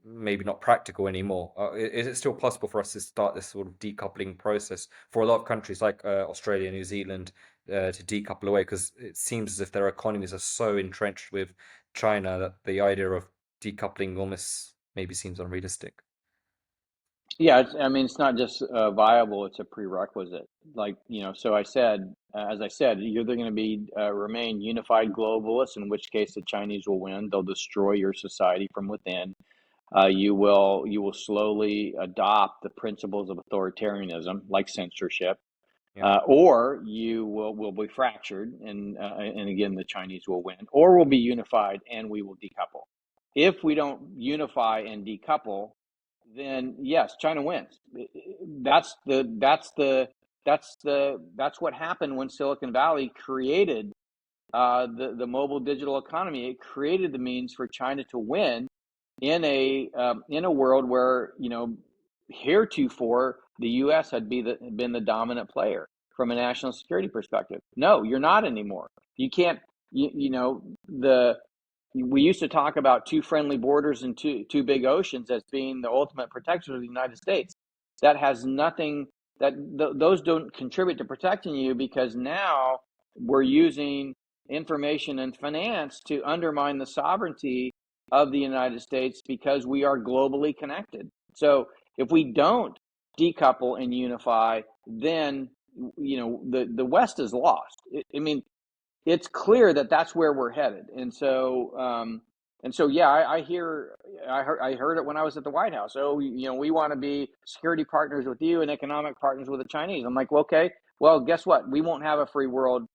maybe not practical anymore? Is it still possible for us to start this sort of decoupling process for a lot of countries like Australia, New Zealand, to decouple away? Because it seems as if their economies are so entrenched with China that the idea of decoupling almost maybe seems unrealistic. Yeah, I mean, it's not just viable; it's a prerequisite. Like so I said, as I said, you're either going to be remain unified globalists, in which case the Chinese will win. They'll destroy your society from within. You will slowly adopt the principles of authoritarianism, like censorship, Yeah, or you will be fractured, and again the Chinese will win, or we'll be unified and we will decouple. If we don't unify and decouple, then yes, China wins. That's what happened when Silicon Valley created the mobile digital economy. It created the means for China to win in a world where heretofore the U.S. had been the dominant player from a national security perspective. No, you're not anymore. You can't. You know the We used to talk about two friendly borders and two big oceans as being the ultimate protection of the United States. That has nothing. Those don't contribute to protecting you, because now we're using information and finance to undermine the sovereignty of the United States because we are globally connected. So if we don't decouple and unify, then the West is lost. I mean, it's clear that that's where we're headed. And so yeah, I heard it when I was at the White House. Oh, we want to be security partners with you and economic partners with the Chinese. I'm like, well, okay, well, guess what? We won't have a free world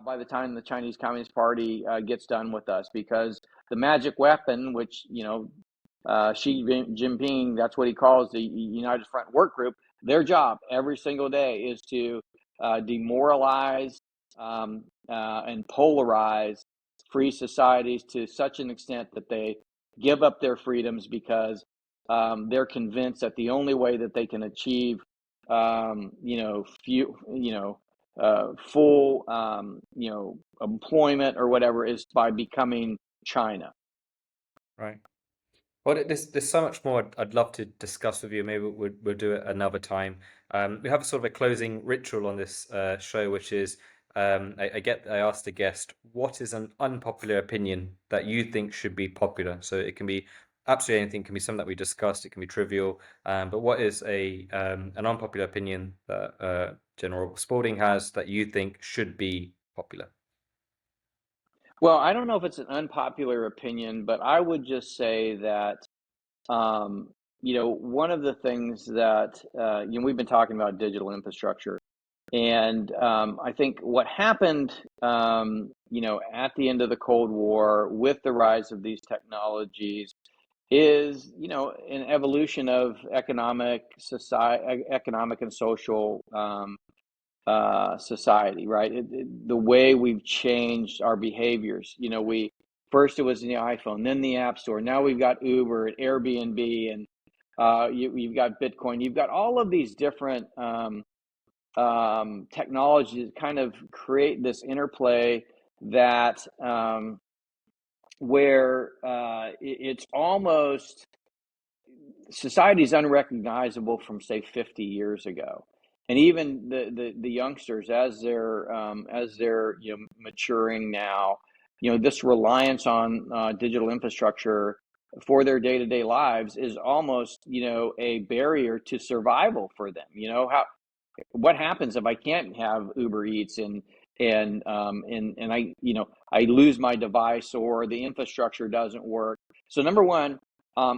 by the time the Chinese Communist Party gets done with us, because the magic weapon, which Xi Jinping, that's what he calls the United Front Work Group. Their job every single day is to demoralize and polarize free societies to such an extent that they give up their freedoms, because they're convinced that the only way that they can achieve, full, employment or whatever, is by becoming China. right. Well, there's so much more I'd love to discuss with you. Maybe we'll do it another time. We have a sort of a closing ritual on this show, which is I asked a guest, what is an unpopular opinion that you think should be popular? So it can be absolutely anything. It can be something that we discussed. It can be trivial. But what is a an unpopular opinion that General Spalding has that you think should be popular? Well, I don't know if it's an unpopular opinion, but I would just say that one of the things that we've been talking about digital infrastructure, and I think what happened, at the end of the Cold War with the rise of these technologies is, an evolution of economic and social society, right? The way we've changed our behaviors. We first it was the iPhone, then the App Store. Now we've got Uber and Airbnb, and you've got Bitcoin. You've got all of these different technologies that kind of create this interplay that where it's almost society is unrecognizable from say 50 years ago, and even the youngsters as they're maturing now, this reliance on digital infrastructure for their day-to-day lives is almost a barrier to survival for them. What happens if I can't have Uber Eats and I lose my device or the infrastructure doesn't work? So number one,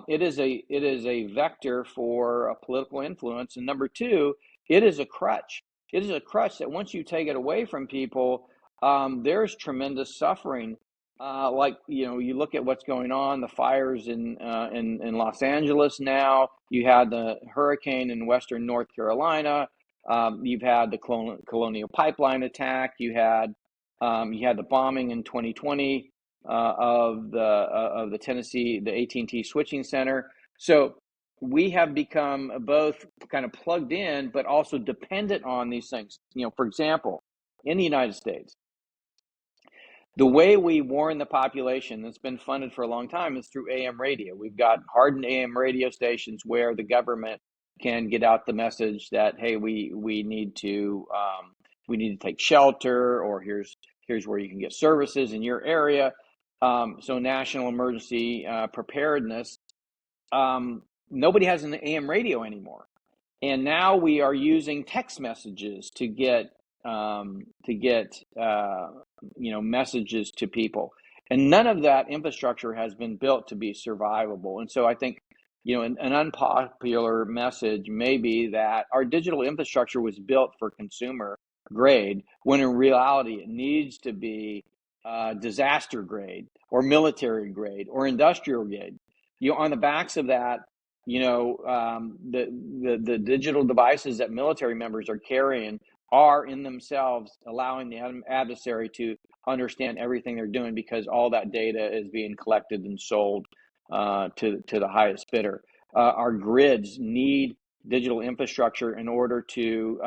it is a vector for a political influence, and number two, it is a crutch. It is a crutch that once you take it away from people, there's tremendous suffering. Like you look at what's going on, the fires in Los Angeles now. You had the hurricane in western North Carolina. You've had the Colonial Pipeline attack. You had the bombing in 2020 of the Tennessee, the AT&T switching center. So we have become both kind of plugged in, but also dependent on these things. For example, in the United States, the way we warn the population that's been funded for a long time is through AM radio. We've got hardened AM radio stations where the government can get out the message that, hey, we need to take shelter, or here's where you can get services in your area. So national emergency preparedness. Nobody has an AM radio anymore, and now we are using text messages to get messages to people, and none of that infrastructure has been built to be survivable. And so I think an unpopular message may be that our digital infrastructure was built for consumer grade, when in reality it needs to be disaster grade or military grade or industrial grade. On the backs of that, the digital devices that military members are carrying are in themselves allowing the adversary to understand everything they're doing, because all that data is being collected and sold to the highest bidder. Our grids need digital infrastructure in order to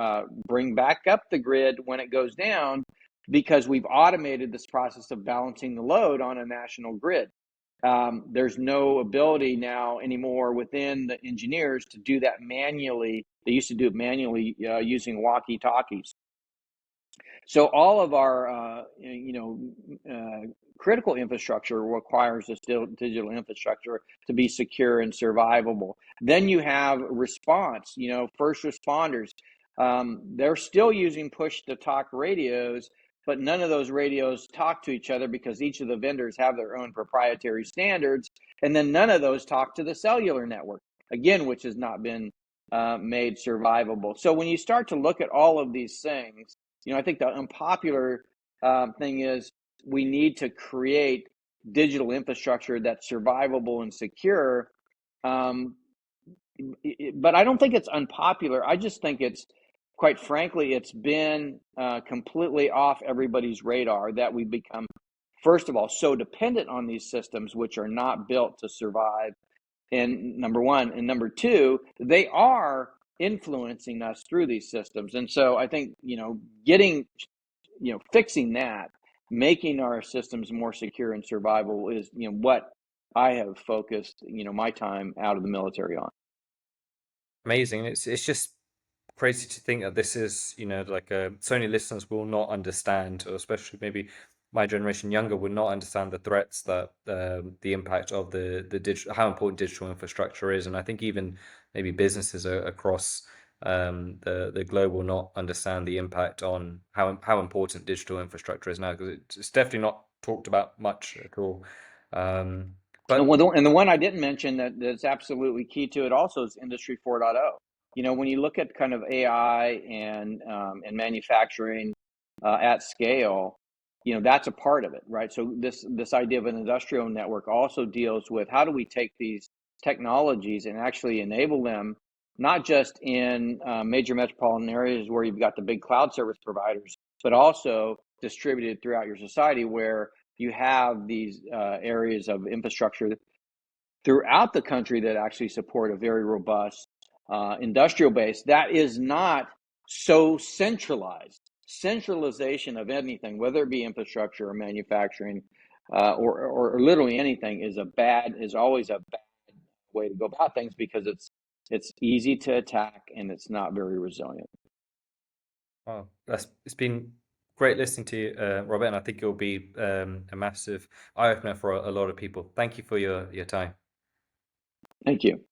bring back up the grid when it goes down, because we've automated this process of balancing the load on a national grid. There's no ability now anymore within the engineers to do that manually. They used to do it manually using walkie-talkies. So all of our, critical infrastructure requires this digital infrastructure to be secure and survivable. Then you have response. First responders. They're still using push-to-talk radios, but none of those radios talk to each other because each of the vendors have their own proprietary standards, and then none of those talk to the cellular network, again, which has not been made survivable. So when you start to look at all of these things, I think the unpopular thing is we need to create digital infrastructure that's survivable and secure. But I don't think it's unpopular. I just think quite frankly, it's been completely off everybody's radar that we become, first of all, so dependent on these systems, which are not built to survive. And number one, and number two, they are influencing us through these systems. And so I think, fixing that, making our systems more secure and survivable is, what I have focused, my time out of the military on. Amazing. It's just crazy to think that this is, like so many listeners will not understand, or especially maybe my generation younger would not understand the threats that the impact of the digital, how important digital infrastructure is. And I think even maybe businesses across the globe will not understand the impact on how important digital infrastructure is now, because it's definitely not talked about much at all. And But the one I didn't mention that's absolutely key to it also is Industry 4.0. When you look at kind of AI and manufacturing at scale, that's a part of it, right? So this idea of an industrial network also deals with how do we take these technologies and actually enable them, not just in major metropolitan areas where you've got the big cloud service providers, but also distributed throughout your society, where you have these areas of infrastructure throughout the country that actually support a very robust industrial base that is not so centralized. Centralization of anything, whether it be infrastructure or manufacturing or literally anything, is always a bad way to go about things because it's easy to attack and it's not very resilient. Wow, it's been great listening to you, Robert, and I think it'll be a massive eye opener for a lot of people. Thank you for your time. Thank you.